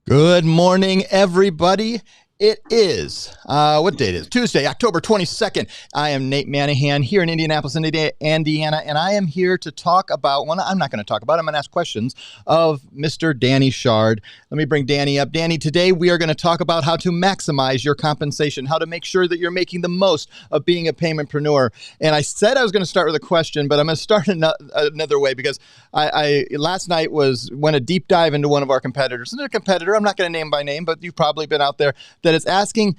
Good morning, everybody. It is, what date is it? Tuesday, October 22nd. I am Nate Manahan here in Indianapolis, Indiana, and I am here to talk about, well, I'm not going to talk about it. I'm going to ask questions of Mr. Danny Shard. Let me bring Danny up. Danny, today we are going to talk about how to maximize your compensation, how to make sure that you're making the most of being a paymentpreneur. And I said I was going to start with a question, but I'm going to start another way because I last night went a deep dive into one of our competitors. And they're a competitor, I'm not going to name by name, but you've probably been out there, that is asking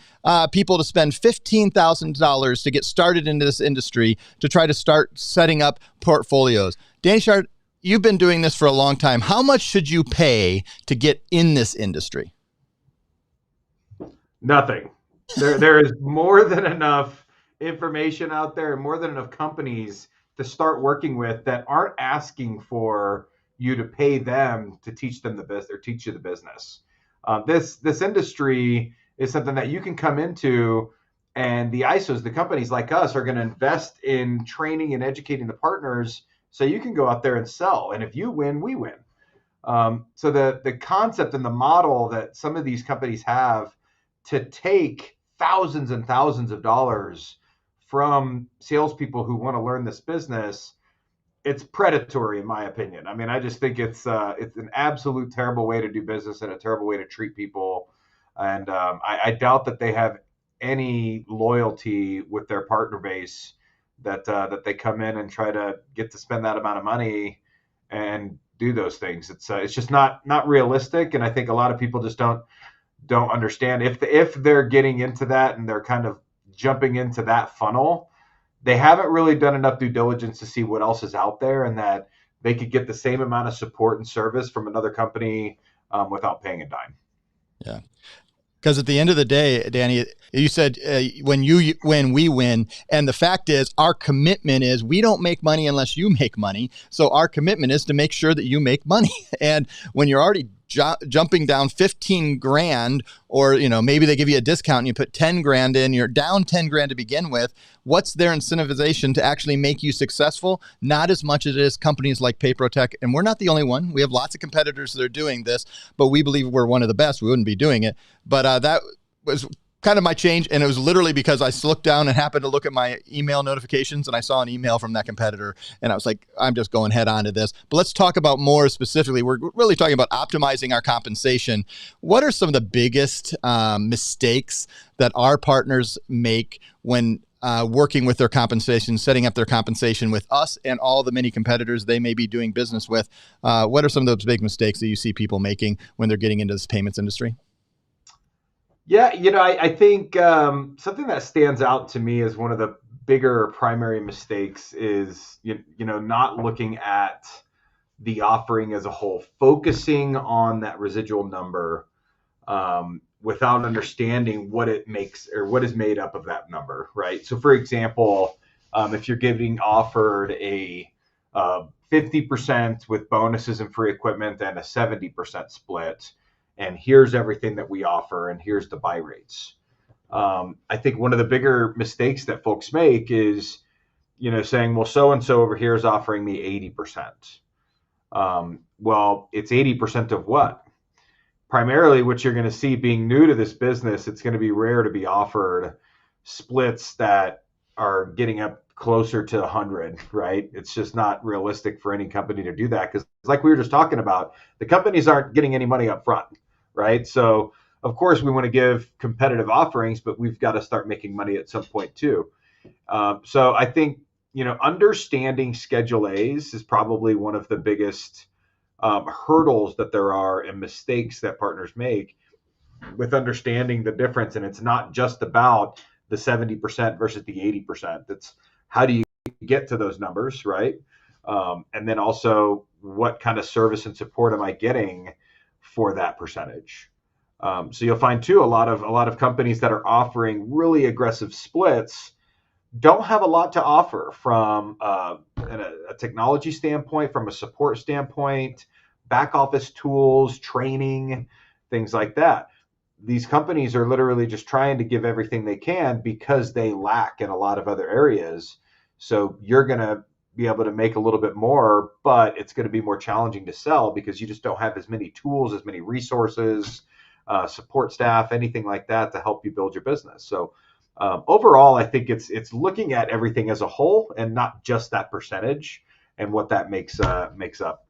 people to spend $15,000 to get started into this industry to try to start setting up portfolios. Danny Shard, you've been doing this for a long time. How much should you pay to get in this industry? Nothing. There is more than enough information out there and more than enough companies to start working with that aren't asking for you to pay them to teach them the business or teach you the business. This industry is something that you can come into, and the ISOs, the companies like us, are going to invest in training and educating the partners so you can go out there and sell. And if you win, we win. So the concept and the model that some of these companies have to take thousands and thousands of dollars from salespeople who want to learn this business, it's predatory in my opinion. I mean, I just think it's an absolute terrible way to do business and a terrible way to treat people. And I doubt that they have any loyalty with their partner base that they come in and try to get to spend that amount of money and do those things. It's just not realistic, and I think a lot of people just don't understand if they're getting into that and they're kind of jumping into that funnel. They haven't really done enough due diligence to see what else is out there, and that they could get the same amount of support and service from another company without paying a dime. Yeah. Because at the end of the day, Danny, you said when you win, we win. And the fact is, our commitment is we don't make money unless you make money. So our commitment is to make sure that you make money. And when you're already jumping down 15 grand, or maybe they give you a discount and you put 10 grand in, you're down 10 grand to begin with. What's their incentivization to actually make you successful? Not as much as it is companies like PayProTec. And we're not the only one. We have lots of competitors that are doing this, but we believe we're one of the best. We wouldn't be doing it. But that was kind of my change. And it was literally because I looked down and happened to look at my email notifications, and I saw an email from that competitor. And I was like, I'm just going head on to this. But let's talk about more specifically. We're really talking about optimizing our compensation. What are some of the biggest mistakes that our partners make when working with their compensation, setting up their compensation with us and all the many competitors they may be doing business with? What are some of those big mistakes that you see people making when they're getting into this payments industry? Yeah, I think something that stands out to me as one of the bigger primary mistakes is not looking at the offering as a whole, focusing on that residual number without understanding what it makes or what is made up of that number, right? So, for example, if you're getting offered a 50% with bonuses and free equipment and a 70% split, and here's everything that we offer, and here's the buy rates. I think one of the bigger mistakes that folks make is, saying, well, so and so over here is offering me 80%. Well, it's 80% of what? Primarily, what you're going to see being new to this business, it's going to be rare to be offered splits that are getting up closer to 100, right? It's just not realistic for any company to do that because, like we were just talking about, the companies aren't getting any money up front, right? So, of course, we want to give competitive offerings, but we've got to start making money at some point too. So, I think understanding Schedule A's is probably one of the biggest hurdles that there are and mistakes that partners make with understanding the difference. And it's not just about the 70% versus the 80%. It's how do you get to those numbers, right? And then also, what kind of service and support am I getting for that percentage? So you'll find too a lot of companies that are offering really aggressive splits don't have a lot to offer from a technology standpoint, from a support standpoint, back office tools, training, things like that. These companies are literally just trying to give everything they can because they lack in a lot of other areas. So you're going to be able to make a little bit more, but it's going to be more challenging to sell because you just don't have as many tools, as many resources, support staff, anything like that to help you build your business. So overall, I think it's looking at everything as a whole and not just that percentage and what that makes up.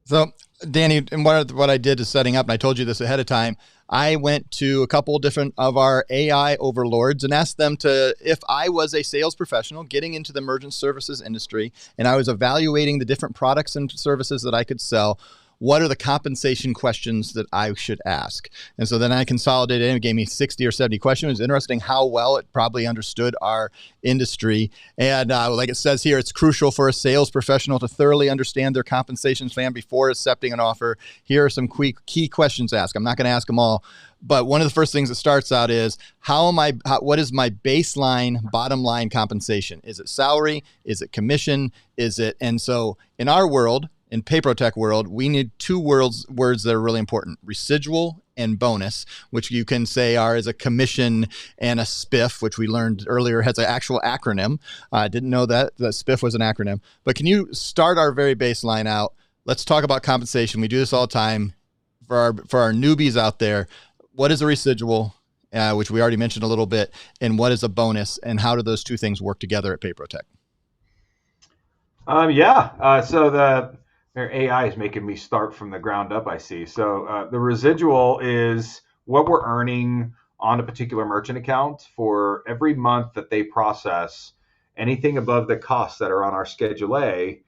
So, Danny, and what I did is setting up, and I told you this ahead of time. I went to a couple different of our AI overlords and asked them if I was a sales professional getting into the merchant services industry and I was evaluating the different products and services that I could sell, what are the compensation questions that I should ask? And so then I consolidated and it gave me 60 or 70 questions. It was interesting how well it probably understood our industry. And like it says here, it's crucial for a sales professional to thoroughly understand their compensation plan before accepting an offer. Here are some key questions to ask. I'm not going to ask them all, but one of the first things that starts out is, what is my baseline bottom line compensation? Is it salary? Is it commission? And so in our world, in PayProTech world, we need two words that are really important: residual and bonus, which you can say are as a commission, and a SPIF, which we learned earlier has an actual acronym. I didn't know that SPIF was an acronym. But can you start our very baseline out? Let's talk about compensation. We do this all the time. For our newbies out there, what is a residual, which we already mentioned a little bit, and what is a bonus, and how do those two things work together at PayProTech? So their AI is making me start from the ground up, I see. So the residual is what we're earning on a particular merchant account for every month that they process anything above the costs that are on our Schedule A.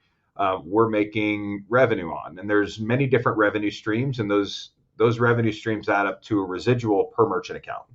We're making revenue on, and there's many different revenue streams, and those revenue streams add up to a residual per merchant account,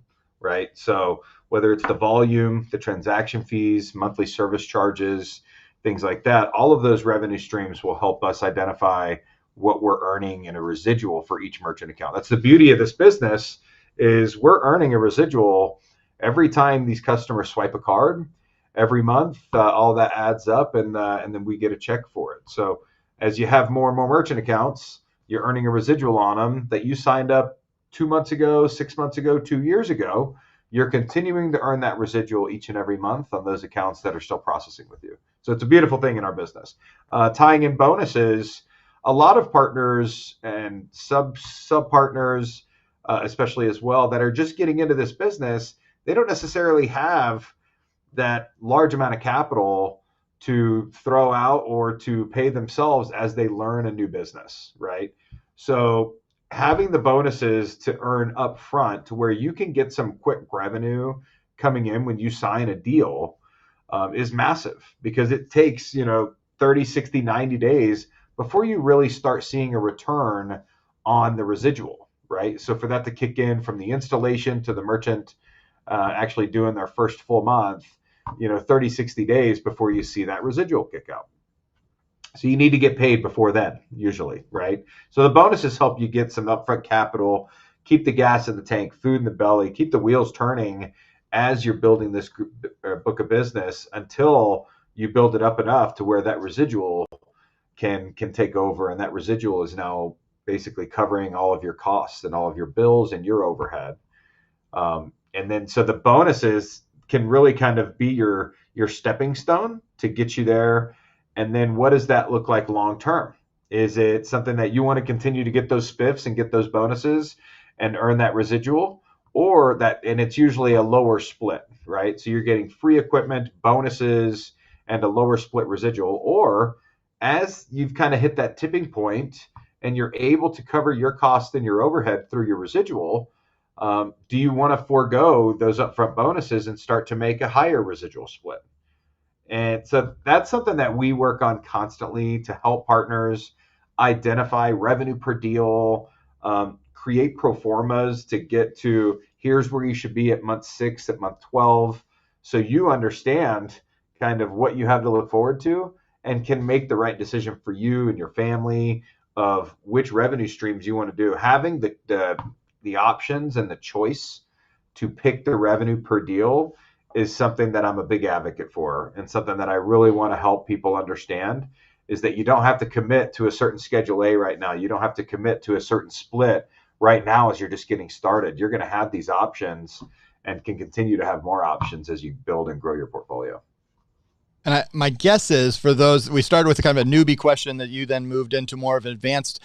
right? So whether it's the volume, the transaction fees, monthly service charges, things like that, all of those revenue streams will help us identify what we're earning in a residual for each merchant account. That's the beauty of this business, is we're earning a residual every time these customers swipe a card. Every month, all that adds up, and then we get a check for it. So as you have more and more merchant accounts, you're earning a residual on them that you signed up 2 months ago, 6 months ago, 2 years ago. You're continuing to earn that residual each and every month on those accounts that are still processing with you. So it's a beautiful thing in our business. Tying in bonuses, a lot of partners and sub partners, especially as well, that are just getting into this business, they don't necessarily have that large amount of capital to throw out or to pay themselves as they learn a new business, right? So having the bonuses to earn up front to where you can get some quick revenue coming in when you sign a deal is massive, because it takes 30, 60, 90 days before you really start seeing a return on the residual, right? So for that to kick in from the installation to the merchant actually doing their first full month, 30, 60 days before you see that residual kick out. So you need to get paid before then, usually, right? So the bonuses help you get some upfront capital, keep the gas in the tank, food in the belly, keep the wheels turning as you're building this book of business until you build it up enough to where that residual can take over, and that residual is now basically covering all of your costs and all of your bills and your overhead. And then so the bonuses can really kind of be your stepping stone to get you there. And then what does that look like long term? Is it something that you want to continue to get those spiffs and get those bonuses and earn that residual, or that, and it's usually a lower split, right? So you're getting free equipment, bonuses, and a lower split residual. Or as you've kind of hit that tipping point and you're able to cover your cost and your overhead through your residual, do you want to forego those upfront bonuses and start to make a higher residual split? And so that's something that we work on constantly to help partners identify revenue per deal, create pro formas to get to here's where you should be at month 6, at month 12. So you understand kind of what you have to look forward to and can make the right decision for you and your family of which revenue streams you want to do. Having the options and the choice to pick the revenue per deal is something that I'm a big advocate for, and something that I really want to help people understand, is that you don't have to commit to a certain Schedule A right now. You don't have to commit to a certain split right now as you're just getting started. You're going to have these options and can continue to have more options as you build and grow your portfolio. And my guess is for those, we started with a kind of a newbie question that you then moved into more of an advanced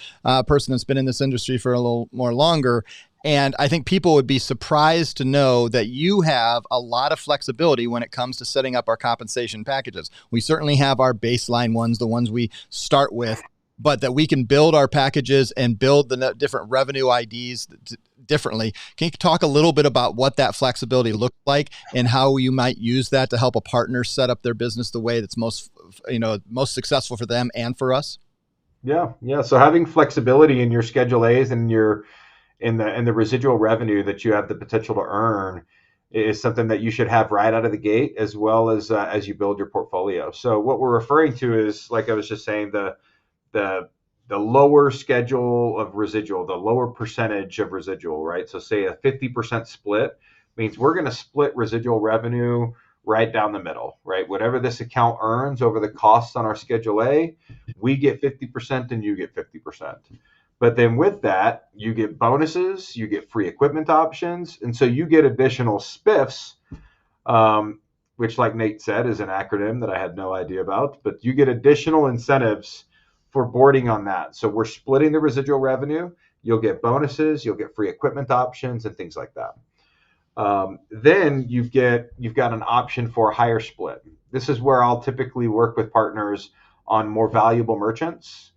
person that's been in this industry for a little more longer. And I think people would be surprised to know that you have a lot of flexibility when it comes to setting up our compensation packages. We certainly have our baseline ones, the ones we start with, but that we can build our packages and build the different revenue IDs differently. Can you talk a little bit about what that flexibility looks like and how you might use that to help a partner set up their business the way that's most successful for them and for us? Yeah. So having flexibility in your Schedule A's and in the residual revenue that you have the potential to earn is something that you should have right out of the gate, as you build your portfolio. So what we're referring to is, like I was just saying, the the lower schedule of residual, the lower percentage of residual, right? So say a 50% split means we're going to split residual revenue right down the middle, right? Whatever this account earns over the costs on our Schedule A, we get 50% and you get 50%. But then with that, you get bonuses, you get free equipment options, and so you get additional spiffs, which, like Nate said, is an acronym that I had no idea about. But you get additional incentives for boarding on that. So we're splitting the residual revenue. You'll get bonuses, you'll get free equipment options, and things like that. Then you've got an option for a higher split. This is where I'll typically work with partners on more valuable merchants.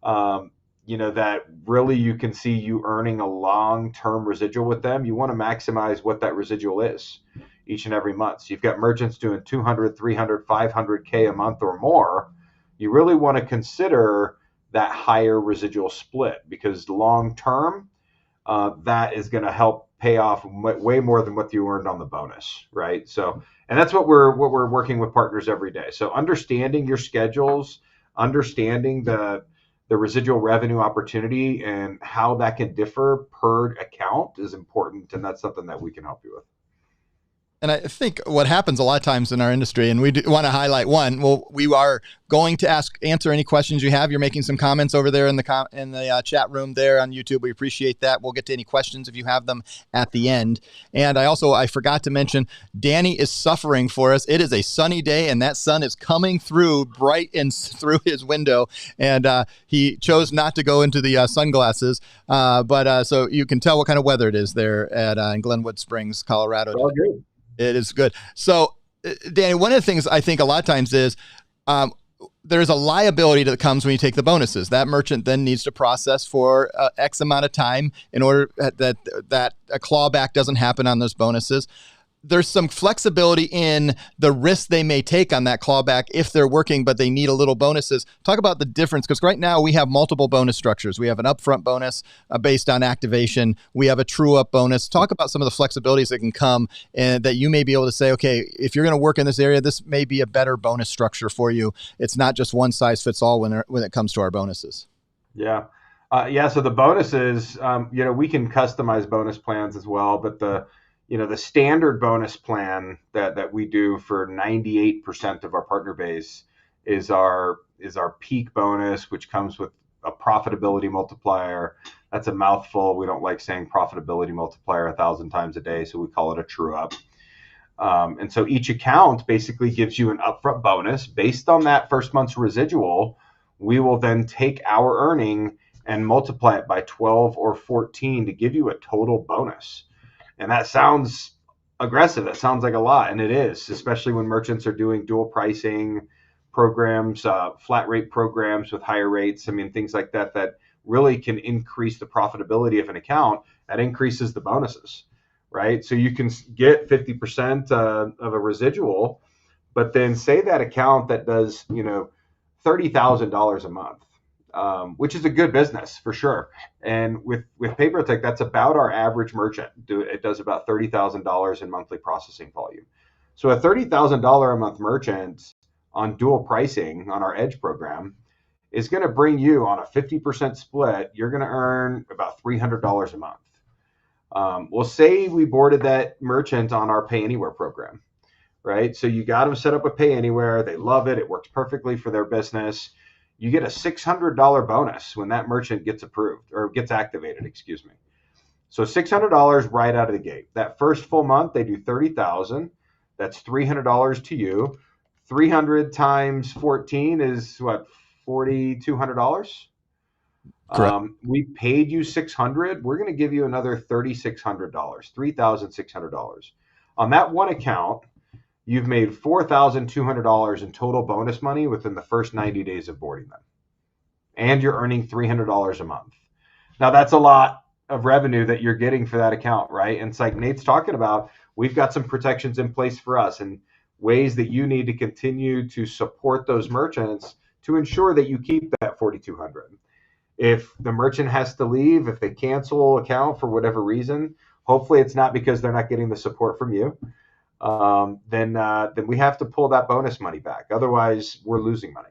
That really you can see you earning a long-term residual with them. You want to maximize what that residual is each and every month. So you've got merchants doing 200, 300, 500K a month or more. You really want to consider that higher residual split because long-term, that is going to help pay off way more than what you earned on the bonus, right? So, and that's what we're working with partners every day. So understanding your schedules, understanding the residual revenue opportunity and how that can differ per account is important. And that's something that we can help you with. And I think what happens a lot of times in our industry, and we want to highlight one, well, we are going to answer any questions you have. You're making some comments over there in the chat room there on YouTube. We appreciate that. We'll get to any questions if you have them at the end. And I forgot to mention, Danny is suffering for us. It is a sunny day, and that sun is coming through bright and through his window. And he chose not to go into the sunglasses. But so you can tell what kind of weather it is there in Glenwood Springs, Colorado. All good. It is good. So, Danny, one of the things I think a lot of times is there's a liability that comes when you take the bonuses. That merchant then needs to process for X amount of time in order that a clawback doesn't happen on those bonuses. There's some flexibility in the risk they may take on that clawback if they're working, but they need a little bonuses. Talk about the difference, because right now we have multiple bonus structures. We have an upfront bonus based on activation. We have a true-up bonus. Talk about some of the flexibilities that can come and that you may be able to say, okay, if you're going to work in this area, this may be a better bonus structure for you. It's not just one size fits all when it comes to our bonuses. Yeah. So the bonuses, we can customize bonus plans as well, but the standard bonus plan that we do for 98% of our partner base is our peak bonus, which comes with a profitability multiplier. That's a mouthful. We don't like saying profitability multiplier 1,000 times a day, so we call it a true up. And so each account basically gives you an upfront bonus based on that first month's residual. We will then take our earning and multiply it by 12 or 14 to give you a total bonus. And that sounds aggressive. That sounds like a lot, and it is, especially when merchants are doing dual pricing programs, flat rate programs with higher rates. I mean, things like that really can increase the profitability of an account. That increases the bonuses, right? So you can get 50% of a residual, but then say that account that does, $30,000 a month. Which is a good business for sure. And with PayProTec, that's about our average merchant. It does about $30,000 in monthly processing volume. So a $30,000 a month merchant on dual pricing on our Edge program is going to bring you on a 50% split. You're going to earn about $300 a month. We'll say we boarded that merchant on our Pay Anywhere program, right? So you got them set up with Pay Anywhere. They love it. It works perfectly for their business. You get a $600 bonus when that merchant gets approved or gets activated, excuse me. So $600 right out of the gate. That first full month, they do $30,000. That's $300 to you. 300 times 14 is what, $4,200. Correct. We paid you 600. We're going to give you another $3,600, $3,600 on that one account. You've made $4,200 in total bonus money within the first 90 days of boarding them, and you're earning $300 a month. Now that's a lot of revenue that you're getting for that account, right? And it's like Nate's talking about, we've got some protections in place for us and ways that you need to continue to support those merchants to ensure that you keep that 4,200. If the merchant has to leave, if they cancel account for whatever reason, hopefully it's not because they're not getting the support from you. Then we have to pull that bonus money back. Otherwise, we're losing money.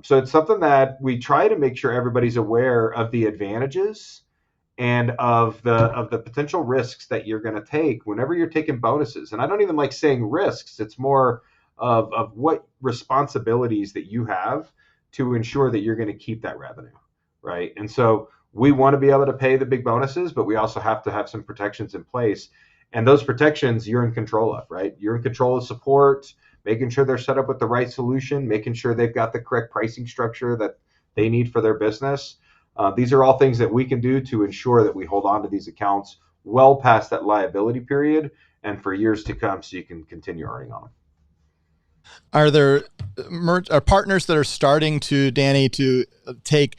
So it's something that we try to make sure everybody's aware of the advantages and of the potential risks that you're going to take whenever you're taking bonuses. And I don't even like saying risks. It's more of what responsibilities that you have to ensure that you're going to keep that revenue, right? And so we want to be able to pay the big bonuses, but we also have to have some protections in place. And those protections you're in control of, right? You're in control of support, making sure they're set up with the right solution, making sure they've got the correct pricing structure that they need for their business. These are all things that we can do to ensure that we hold on to these accounts well past that liability period and for years to come, so you can continue earning on them. Are there partners that are starting to, Danny, to take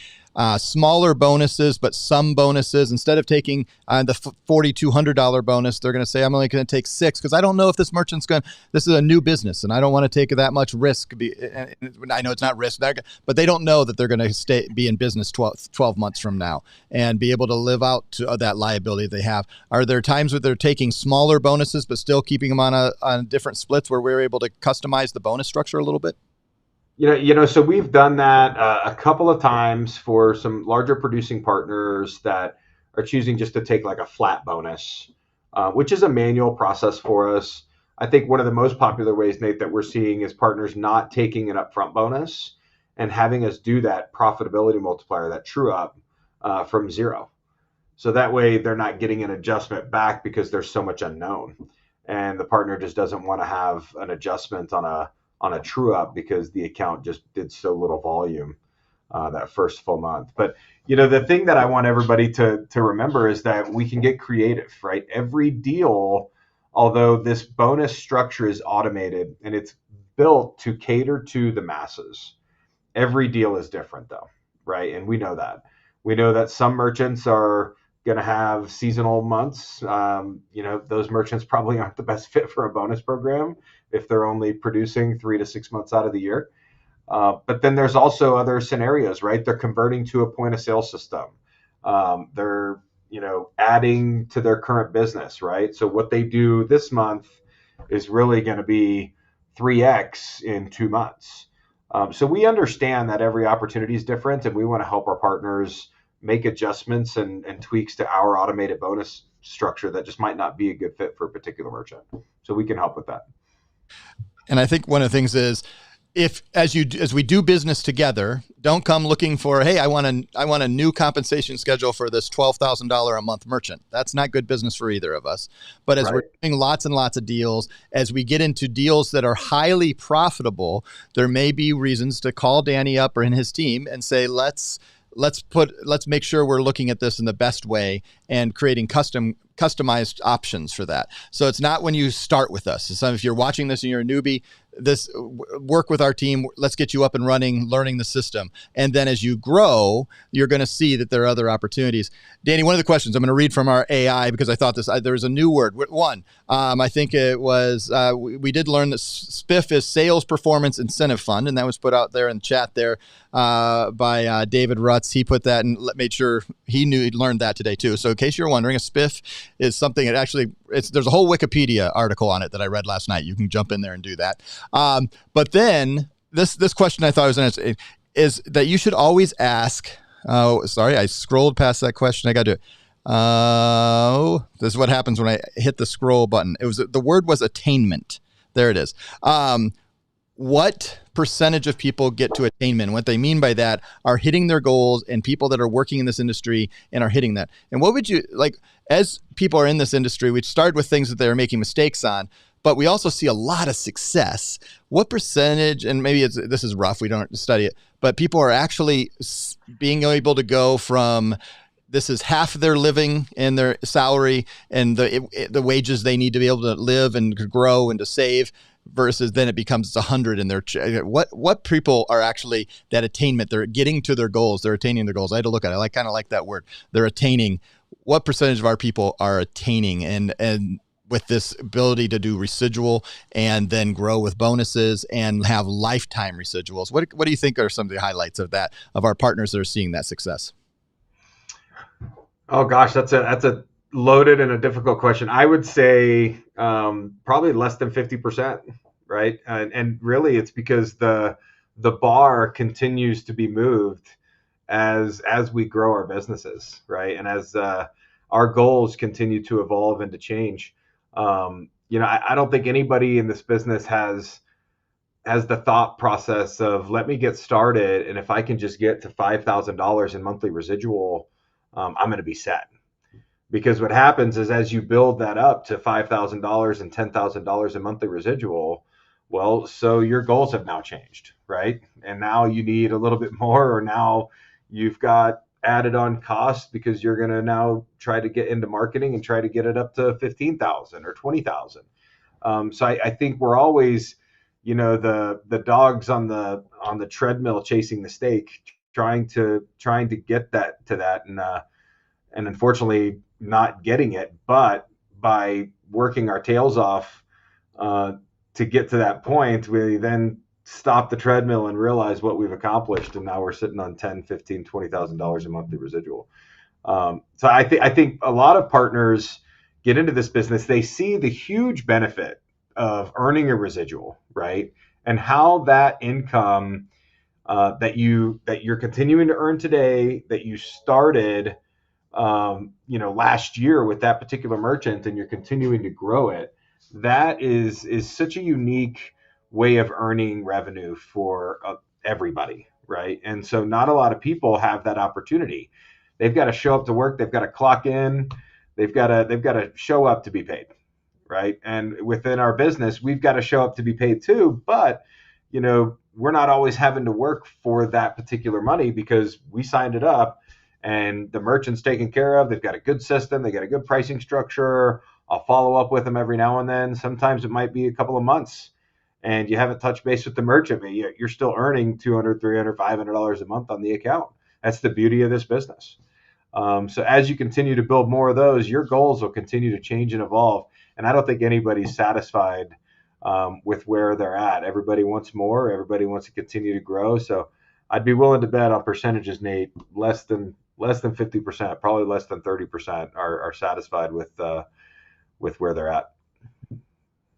smaller bonuses, but some bonuses, instead of taking the $4,200 bonus, they're going to say, I'm only going to take 6 because I don't know if this merchant's this is a new business and I don't want to take that much risk. I know it's not risk, but they don't know that they're going to be in business 12 months from now and be able to live out to that liability they have. Are there times where they're taking smaller bonuses, but still keeping them on different splits where we're able to customize the bonus structure a little bit? So we've done that a couple of times for some larger producing partners that are choosing just to take like a flat bonus, which is a manual process for us. I think one of the most popular ways, Nate, that we're seeing is partners not taking an upfront bonus and having us do that profitability multiplier, that true up from 0. So that way they're not getting an adjustment back because there's so much unknown. And the partner just doesn't want to have an adjustment on a true up because the account just did so little volume that first full month. But the thing that I want everybody to remember is that we can get creative, right? Every deal, although this bonus structure is automated and it's built to cater to the masses, every deal is different though, right? And we know that some merchants are going to have seasonal months. Those merchants probably aren't the best fit for a bonus program if they're only producing 3 to 6 months out of the year. But then there's also other scenarios, right? They're converting to a point of sale system. They're, adding to their current business, right? So what they do this month is really going to be 3x in 2 months. So we understand that every opportunity is different, and we want to help our partners make adjustments and tweaks to our automated bonus structure that just might not be a good fit for a particular merchant. So we can help with that. And I think one of the things is, as we do business together, don't come looking for, hey, I want a new compensation schedule for this $12,000 a month merchant. That's not good business for either of us. But as we're doing lots and lots of deals, as we get into deals that are highly profitable, there may be reasons to call Danny up or in his team and say, let's make sure we're looking at this in the best way and creating customized options for that. So it's not when you start with us. So if you're watching this and you're a newbie, work with our team. Let's get you up and running, learning the system. And then as you grow, you're going to see that there are other opportunities. Danny, one of the questions I'm going to read from our AI, because I thought there was a new word. One, I think it was, we did learn that SPIF is Sales Performance Incentive Fund. And that was put out there in the chat there by David Rutz. He put that and made sure he'd learned that today too. So in case you're wondering, a SPIF is something that actually, there's a whole Wikipedia article on it that I read last night. You can jump in there and do that. But then this question I thought was interesting is that you should always ask. Oh, sorry, I scrolled past that question. I got to do it. This is what happens when I hit the scroll button. The word was attainment. There it is. What percentage of people get to attainment? What they mean by that are hitting their goals, and people that are working in this industry and are hitting that. And what would you like, as people are in this industry, we start with things that they're making mistakes on, but we also see a lot of success. What percentage, and maybe this is rough, we don't study it, but people are actually being able to go from this is half their living and their salary and the wages they need to be able to live and to grow and to save, versus then it becomes 100 in their what people are actually that attainment, they're getting to their goals, they're attaining their goals. I had to look at it. I kind of like that word. They're attaining. What percentage of our people are attaining and with this ability to do residual and then grow with bonuses and have lifetime residuals? What do you think are some of the highlights of that, of our partners that are seeing that success? Oh gosh, that's a loaded and a difficult question. I would say probably less than 50%, right? And really, it's because the bar continues to be moved as we grow our businesses, right? And as our goals continue to evolve and to change. I don't think anybody in this business has the thought process of let me get started, and if I can just get to $5,000 in monthly residual, I'm going to be set. Because what happens is as you build that up to $5,000 and $10,000 in monthly residual, well, so your goals have now changed, right? And now you need a little bit more, or now you've got added on costs because you're going to now try to get into marketing and try to get it up to 15,000 or 20,000. So I think we're always, the dogs on the treadmill chasing the steak, trying to get that to that, and unfortunately not getting it. But by working our tails off to get to that point, we then stop the treadmill and realize what we've accomplished, and now we're sitting on $10,000, $15,000, $20,000 in monthly residual. So I think a lot of partners get into this business, they see the huge benefit of earning a residual, right? And how that income that you're continuing to earn today, that you started last year with that particular merchant, and you're continuing to grow it, that is such a unique way of earning revenue for everybody, right? And so not a lot of people have that opportunity. They've got to show up to work, they've got to clock in, they've got to show up to be paid, right? And within our business, we've got to show up to be paid too, but we're not always having to work for that particular money because we signed it up and the merchant's taken care of. They've got a good system. They got a good pricing structure. I'll follow up with them every now and then. Sometimes it might be a couple of months and you haven't touched base with the merchant, but you're still earning $200, $300, $500 a month on the account. That's the beauty of this business. So as you continue to build more of those, your goals will continue to change and evolve. And I don't think anybody's satisfied with where they're at. Everybody wants more. Everybody wants to continue to grow. So I'd be willing to bet on percentages, Nate, less than 50%, probably less than 30% are satisfied with where they're at.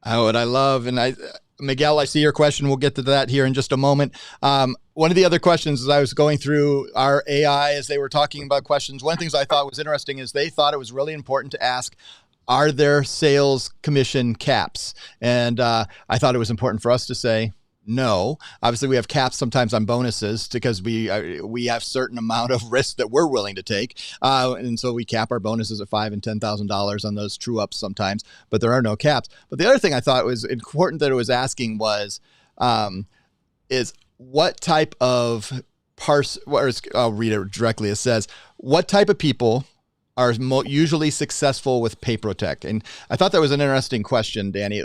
Oh, what I love, and Miguel, I see your question. We'll get to that here in just a moment. One of the other questions as I was going through our AI, as they were talking about questions, one of the things I thought was interesting is they thought it was really important to ask, are there sales commission caps? And I thought it was important for us to say, no. Obviously, we have caps sometimes on bonuses because we have certain amount of risk that we're willing to take, and so we cap our bonuses at $5,000 and $10,000 on those true ups sometimes. But there are no caps. But the other thing I thought was important that it was asking was, is what type of I'll read it directly. It says, what type of people are usually successful with PayProTec? And I thought that was an interesting question, Danny.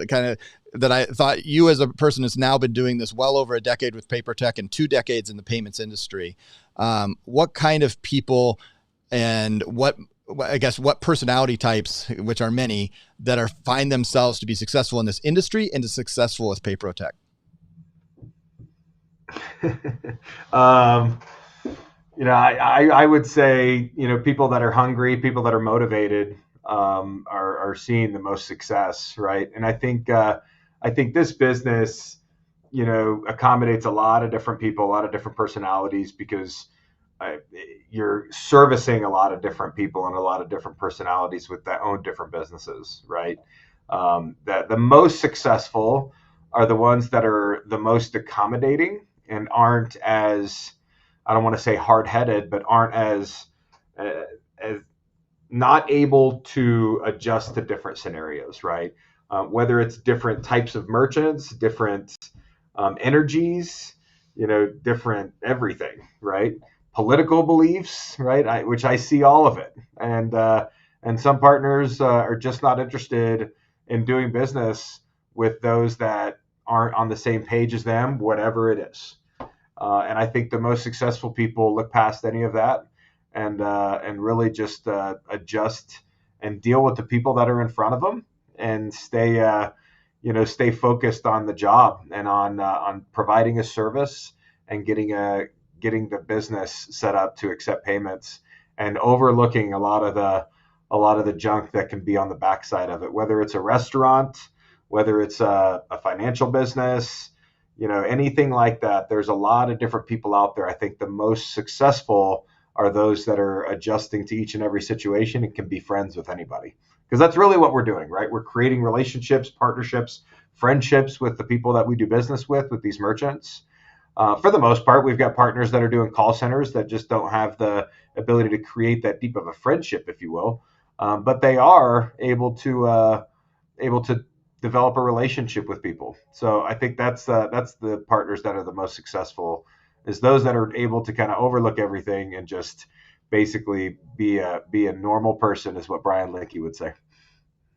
That I thought, you as a person who's now been doing this well over a decade with PayProTec and 2 decades in the payments industry, what kind of people and what personality types, which are many, that find themselves to be successful in this industry and to successful with PayProTec? I would say, people that are hungry, people that are motivated, are seeing the most success, right? And I think this business, accommodates a lot of different people, a lot of different personalities, because you're servicing a lot of different people and a lot of different personalities with their own different businesses, right? That the most successful are the ones that are the most accommodating and aren't as, I don't want to say hard-headed, but aren't as not able to adjust to different scenarios, right? whether it's different types of merchants, different energies, different everything, right? Political beliefs, right? Which I see all of it, and some partners are just not interested in doing business with those that aren't on the same page as them, whatever it is. And I think the most successful people look past any of that and really just adjust and deal with the people that are in front of them and stay focused on the job and on providing a service and getting the business set up to accept payments and overlooking a lot of the junk that can be on the backside of it, whether it's a restaurant, whether it's a financial business, anything like that. There's a lot of different people out there. I think the most successful are those that are adjusting to each and every situation and can be friends with anybody. Because that's really what we're doing, right? We're creating relationships, partnerships, friendships with the people that we do business with these merchants. For the most part, we've got partners that are doing call centers that just don't have the ability to create that deep of a friendship, if you will. But they are able to develop a relationship with people. So I think that's the partners that are the most successful, is those that are able to kind of overlook everything and just basically be a normal person, is what Brian Linkey would say.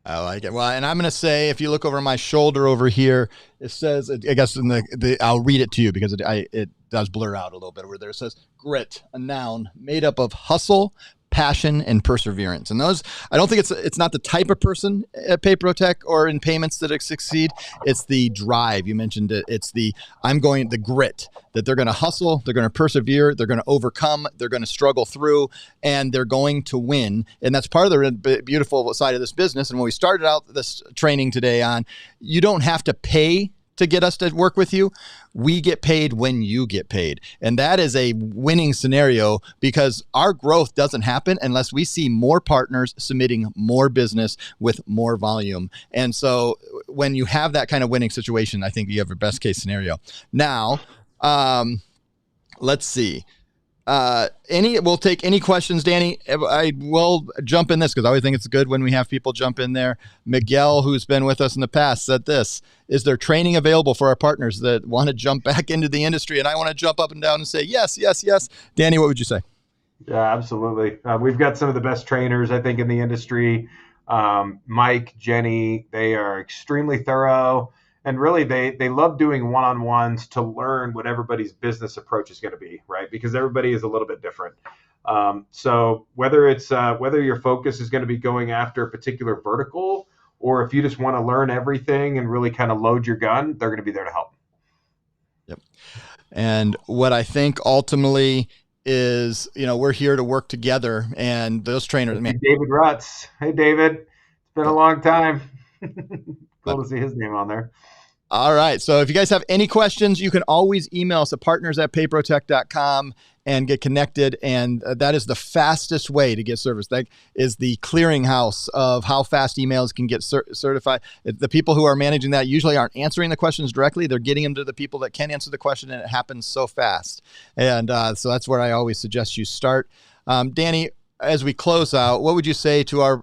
I like it. Well, and I'm going to say, if you look over my shoulder over here, it says, I guess in I'll read it to you because it does blur out a little bit over there. It says grit, a noun made up of hustle, passion, and perseverance. And those, I don't think it's not the type of person at PayProTech or in payments that succeed. It's the drive. You mentioned it. It's the grit that they're going to hustle, they're going to persevere, they're going to overcome, they're going to struggle through, and they're going to win. And that's part of the beautiful side of this business. And when we started out this training today on, you don't have to pay to get us to work with you. We get paid when you get paid. And that is a winning scenario, because our growth doesn't happen unless we see more partners submitting more business with more volume. And so when you have that kind of winning situation, I think you have your best case scenario. Now, let's see. We'll take any questions, Danny. I will jump in this because I always think it's good when we have people jump in there. Miguel, who's been with us in the past, said this: is there training available for our partners that want to jump back into the industry? And I want to jump up and down and say, yes, yes, yes. Danny, what would you say? Yeah, absolutely. We've got some of the best trainers, I think, in the industry. Mike, Jenny, they are extremely thorough. And really, they love doing one-on-ones to learn what everybody's business approach is going to be, right? Because everybody is a little bit different. So whether your focus is going to be going after a particular vertical, or if you just want to learn everything and really kind of load your gun, they're going to be there to help. Yep. And what I think ultimately is, we're here to work together, and those trainers, man. David Rutz. Hey, David. It's been a long time. Cool to see his name on there. All right. So if you guys have any questions, you can always email us at partners@payprotec.com and get connected. And that is the fastest way to get service. That is the clearinghouse of how fast emails can get certified. The people who are managing that usually aren't answering the questions directly. They're getting them to the people that can answer the question, and it happens so fast. And so that's where I always suggest you start. Danny, as we close out, what would you say to our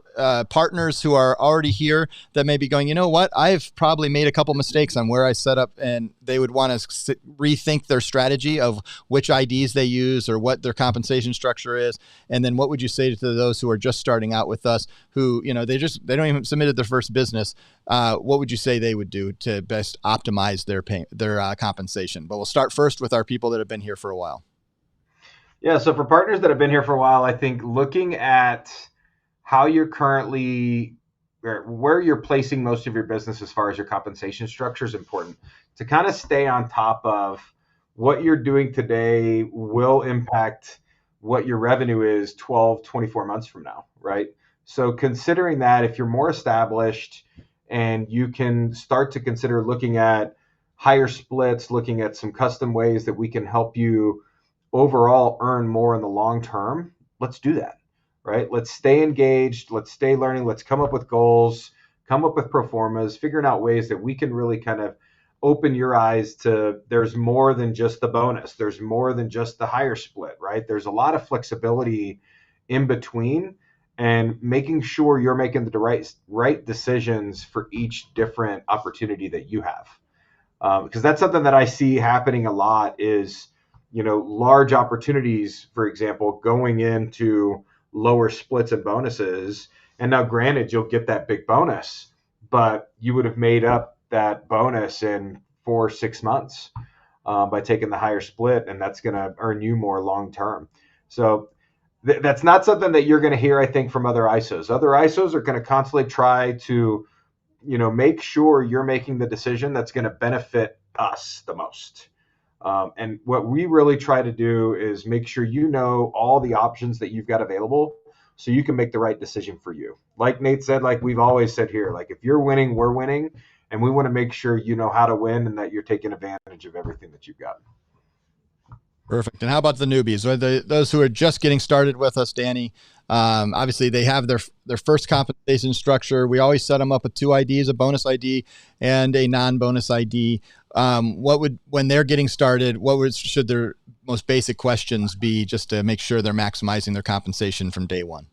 partners who are already here that may be going, you know what, I've probably made a couple mistakes on where I set up, and they would want to rethink their strategy of which IDs they use or what their compensation structure is? And then what would you say to those who are just starting out with us, who, they don't even submitted their first business? What would you say they would do to best optimize their compensation? But we'll start first with our people that have been here for a while. Yeah, so for partners that have been here for a while, I think looking at how you're currently, where you're placing most of your business as far as your compensation structure is important. To kind of stay on top of what you're doing today will impact what your revenue is 12, 24 months from now, right? So considering that, if you're more established and you can start to consider looking at higher splits, looking at some custom ways that we can help you overall earn more in the long term, let's do that, right? Let's stay engaged. Let's stay learning. Let's come up with goals, come up with pro formas, figuring out ways that we can really kind of open your eyes to there's more than just the bonus. There's more than just the higher split, right? There's a lot of flexibility in between. and making sure you're making the right decisions for each different opportunity that you have. Because that's something that I see happening a lot is, large opportunities, for example, going into lower splits and bonuses. And now, granted, you'll get that big bonus, but you would have made up that bonus in 4 or 6 months by taking the higher split, and that's going to earn you more long term. So that's not something that you're going to hear, I think, from other ISOs. Other ISOs are going to constantly try to make sure you're making the decision that's going to benefit us the most. And what we really try to do is make sure all the options that you've got available so you can make the right decision for you. Like Nate said, like we've always said here, like if you're winning, we're winning. And we want to make sure you know how to win and that you're taking advantage of everything that you've got. Perfect. And how about the newbies, those who are just getting started with us, Danny? Obviously, they have their first compensation structure. We always set them up with 2 IDs, a bonus ID and a non-bonus ID. When they're getting started, should their most basic questions be just to make sure they're maximizing their compensation from day one?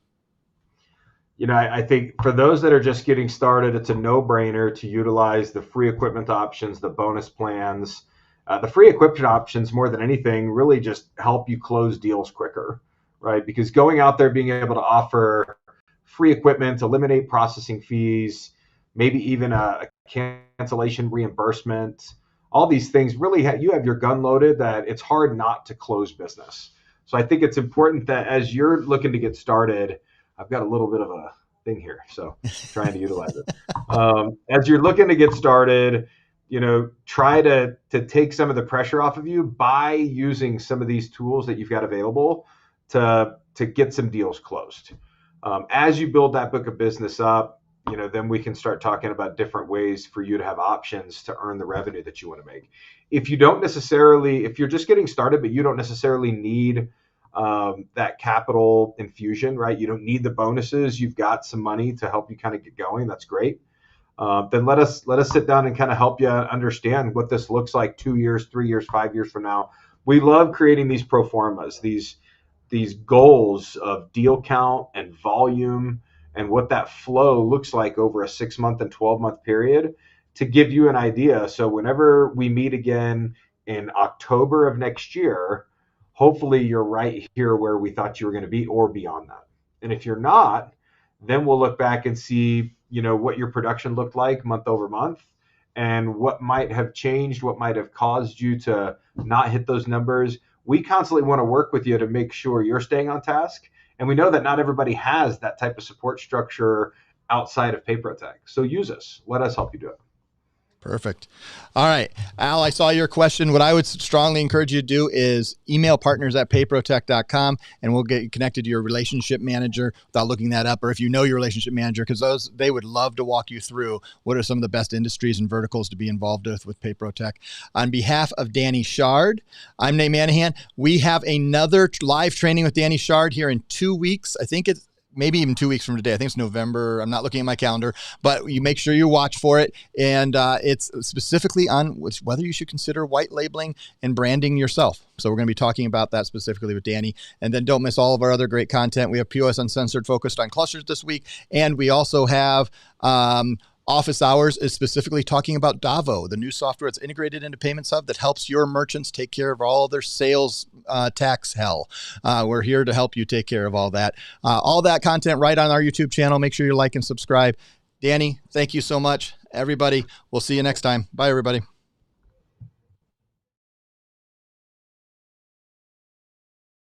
I think for those that are just getting started, it's a no-brainer to utilize the free equipment options, the bonus plans. The free equipment options, more than anything, really just help you close deals quicker, right? Because going out there, being able to offer free equipment, eliminate processing fees, maybe even a cancellation reimbursement, all these things really you have your gun loaded that it's hard not to close business. So I think it's important that as you're looking to get started, I've got a little bit of a thing here, so trying to utilize it. As you're looking to get started, try to take some of the pressure off of you by using some of these tools that you've got available to get some deals closed. As you build that book of business up, then we can start talking about different ways for you to have options to earn the revenue that you want to make. If you're just getting started, but you don't necessarily need that capital infusion, right? You don't need the bonuses. You've got some money to help you kind of get going. That's great. Then let us sit down and kind of help you understand what this looks like 2 years, 3 years, 5 years from now. We love creating these pro formas, these goals of deal count and volume and what that flow looks like over a 6-month and 12-month period to give you an idea. So whenever we meet again in October of next year, hopefully you're right here where we thought you were going to be or beyond that. And if you're not, then we'll look back and see what your production looked like month over month and what might have changed, what might have caused you to not hit those numbers. We constantly want to work with you to make sure you're staying on task. And we know that not everybody has that type of support structure outside of PayProTech. So use us. Let us help you do it. Perfect. All right, Al, I saw your question. What I would strongly encourage you to do is email partners@payprotec.com and we'll get you connected to your relationship manager without looking that up. Or if you know your relationship manager, because they would love to walk you through what are some of the best industries and verticals to be involved with PayProTec. On behalf of Danny Shard, I'm Nate Manahan. We have another live training with Danny Shard here in 2 weeks. I think it's maybe even 2 weeks from today. I think it's November. I'm not looking at my calendar, but you make sure you watch for it. And it's specifically on whether you should consider white labeling and branding yourself. So we're going to be talking about that specifically with Danny. And then don't miss all of our other great content. We have POS Uncensored focused on clusters this week. And we also have Office Hours is specifically talking about Davo, the new software that's integrated into Payments Hub that helps your merchants take care of all their sales tax hell. We're here to help you take care of all that. All that content right on our YouTube channel. Make sure you like and subscribe. Danny, thank you so much. Everybody, we'll see you next time. Bye, everybody.